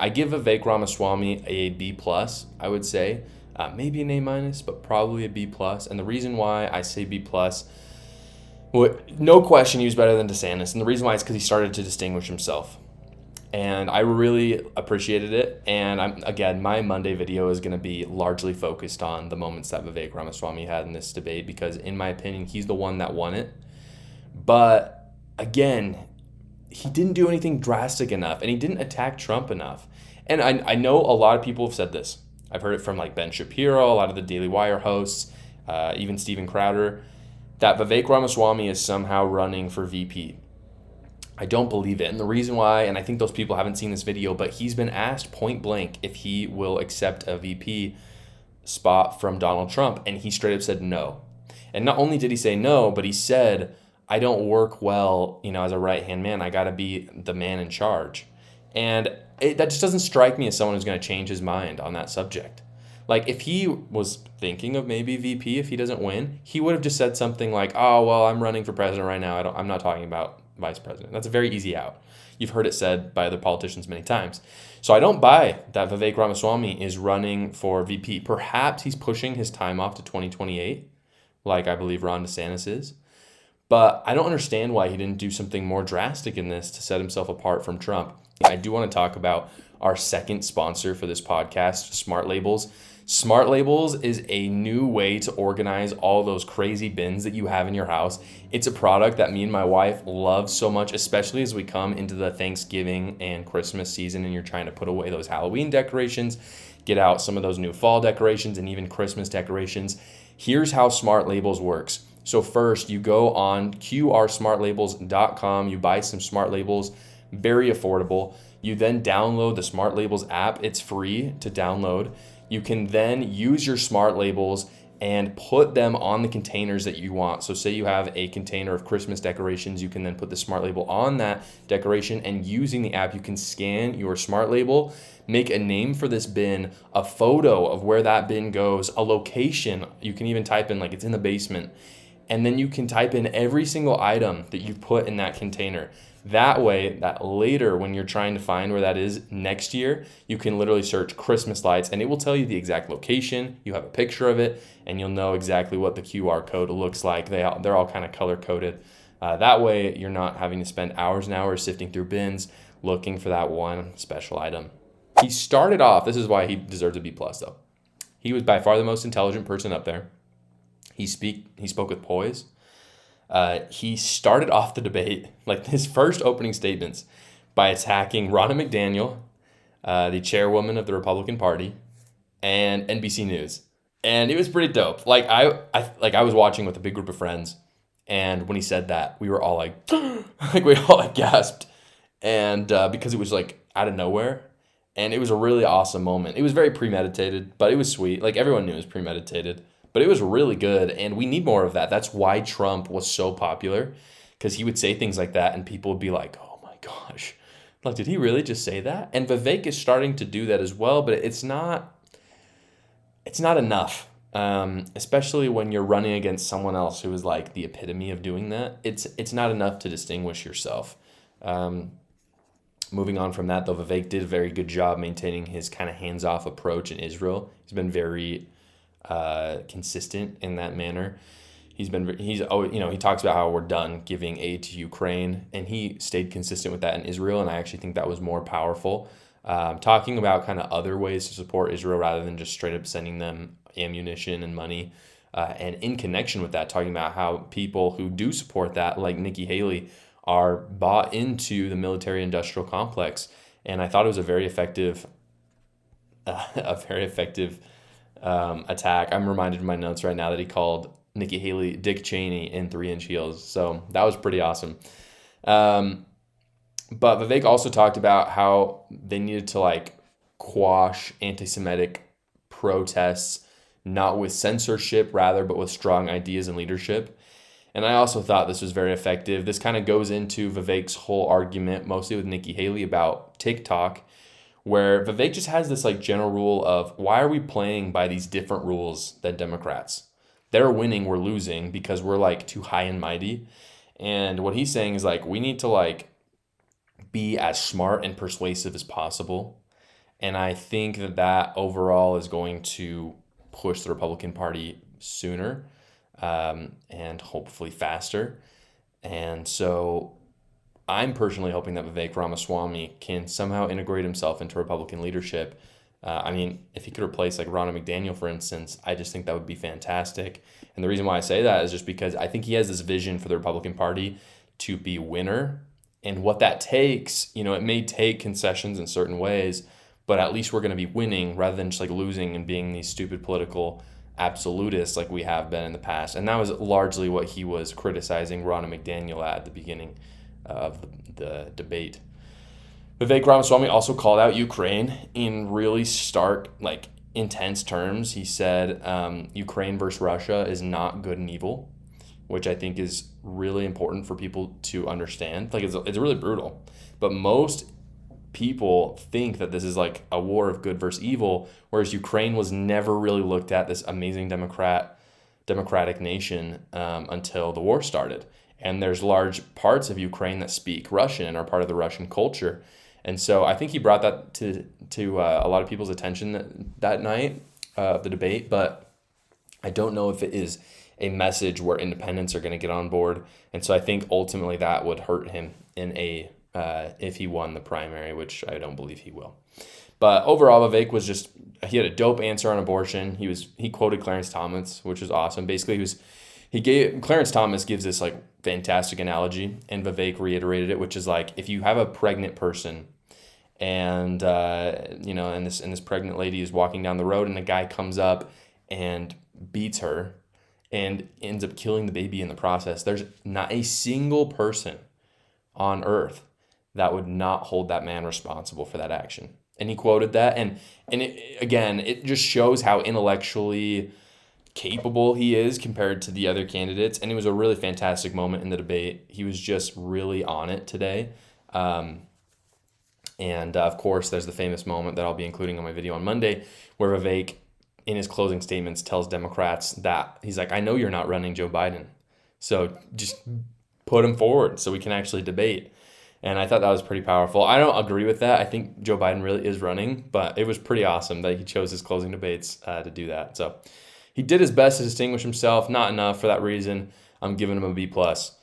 I give Vivek Ramaswamy a B+, I would say. Maybe an A-, but probably a B+. And the reason why I say B+, well, no question he was better than DeSantis. And the reason why is because he started to distinguish himself. And I really appreciated it. And again, my Monday video is going to be largely focused on the moments that Vivek Ramaswamy had in this debate, because in my opinion, he's the one that won it. But again, he didn't do anything drastic enough, and he didn't attack Trump enough. And I know a lot of people have said this. I've heard it from like Ben Shapiro, a lot of the Daily Wire hosts, even Steven Crowder, that Vivek Ramaswamy is somehow running for VP. I don't believe it. And the reason why, and I think those people haven't seen this video, but he's been asked point blank if he will accept a VP spot from Donald Trump, and he straight up said no. And not only did he say no, but he said, I don't work well, as a right-hand man. I got to be the man in charge. And that just doesn't strike me as someone who's going to change his mind on that subject. Like, if he was thinking of maybe VP if he doesn't win, he would have just said something like, oh, well, I'm running for president right now. I'm not talking about vice president. That's a very easy out. You've heard it said by other politicians many times. So I don't buy that Vivek Ramaswamy is running for VP. Perhaps he's pushing his time off to 2028, like I believe Ron DeSantis is. But I don't understand why he didn't do something more drastic in this to set himself apart from Trump. I do want to talk about our second sponsor for this podcast, Smart Labels. Smart Labels is a new way to organize all those crazy bins that you have in your house. It's a product that me and my wife love so much, especially as we come into the Thanksgiving and Christmas season and you're trying to put away those Halloween decorations, get out some of those new fall decorations and even Christmas decorations. Here's how Smart Labels works. So first, you go on qrsmartlabels.com, you buy some Smart Labels, very affordable. You then download the Smart Labels app. It's free to download. You can then use your Smart Labels and put them on the containers that you want. So say you have a container of Christmas decorations, you can then put the Smart Label on that decoration, and using the app, you can scan your Smart Label, make a name for this bin, a photo of where that bin goes, a location. You can even type in like it's in the basement. And then you can type in every single item that you put in that container. That way, that later when you're trying to find where that is next year, you can literally search Christmas lights and it will tell you the exact location. You have a picture of it and you'll know exactly what the QR code looks like. They're all kind of color coded. That way, you're not having to spend hours and hours sifting through bins looking for that one special item. He started off, this is why he deserves a B+ though. He was by far the most intelligent person up there. He spoke with poise. He started off the debate, like his first opening statements, by attacking Ronna McDaniel, the chairwoman of the Republican Party, and NBC News. And it was pretty dope. Like I was watching with a big group of friends, and when he said that, we were all like, we all like gasped, and because it was like out of nowhere, and it was a really awesome moment. It was very premeditated, but it was sweet. Like everyone knew it was premeditated. But it was really good, and we need more of that. That's why Trump was so popular, because he would say things like that, and people would be like, oh my gosh, like, did he really just say that? And Vivek is starting to do that as well, but it's not enough, especially when you're running against someone else who is like the epitome of doing that. It's not enough to distinguish yourself. Moving on from that, though, Vivek did a very good job maintaining his kind of hands-off approach in Israel. He's been very consistent in that manner. He talks about how we're done giving aid to Ukraine, and he stayed consistent with that in Israel, and I actually think that was more powerful. Talking about kind of other ways to support Israel rather than just straight up sending them ammunition and money, and in connection with that, talking about how people who do support that, like Nikki Haley, are bought into the military-industrial complex, and I thought it was a very effective attack. I'm reminded in my notes right now that he called Nikki Haley Dick Cheney in 3-inch heels. So that was pretty awesome. But Vivek also talked about how they needed to like quash anti-Semitic protests, not with censorship rather, but with strong ideas and leadership. And I also thought this was very effective. This kind of goes into Vivek's whole argument, mostly with Nikki Haley, about TikTok, where Vivek just has this like general rule of, why are we playing by these different rules than Democrats? They're winning, we're losing because we're like too high and mighty. And what he's saying is like, we need to like be as smart and persuasive as possible. And I think that overall is going to push the Republican Party sooner and hopefully faster. And so I'm personally hoping that Vivek Ramaswamy can somehow integrate himself into Republican leadership. If he could replace like Ronna McDaniel, for instance, I just think that would be fantastic. And the reason why I say that is just because I think he has this vision for the Republican Party to be winner. And what that takes, it may take concessions in certain ways, but at least we're going to be winning rather than just like losing and being these stupid political absolutists like we have been in the past. And that was largely what he was criticizing Ronna McDaniel at the beginning of the debate. Vivek Ramaswamy also called out Ukraine in really stark, like intense terms. He said Ukraine versus Russia is not good and evil, which I think is really important for people to understand. Like it's really brutal, but most people think that this is like a war of good versus evil, whereas Ukraine was never really looked at this amazing democratic nation until the war started. And there's large parts of Ukraine that speak Russian and are part of the Russian culture. And so I think he brought that to a lot of people's attention that night of the debate, but I don't know if it is a message where independents are going to get on board. And so I think ultimately that would hurt him if he won the primary, which I don't believe he will. But overall, Vivek he had a dope answer on abortion. He quoted Clarence Thomas, which was awesome. Basically, Clarence Thomas gives this like fantastic analogy, and Vivek reiterated it, which is like if you have a pregnant person, and and this pregnant lady is walking down the road, and a guy comes up and beats her, and ends up killing the baby in the process. There's not a single person on earth that would not hold that man responsible for that action. And he quoted that, and it just shows how intellectually capable he is compared to the other candidates. And it was a really fantastic moment in the debate. He was just really on it today. Of course, there's the famous moment that I'll be including on my video on Monday, where Vivek, in his closing statements, tells Democrats that he's like, I know you're not running Joe Biden, so just put him forward so we can actually debate. And I thought that was pretty powerful. I don't agree with that. I think Joe Biden really is running, but it was pretty awesome that he chose his closing debates to do that. So he did his best to distinguish himself. Not enough. For that reason, I'm giving him a B+.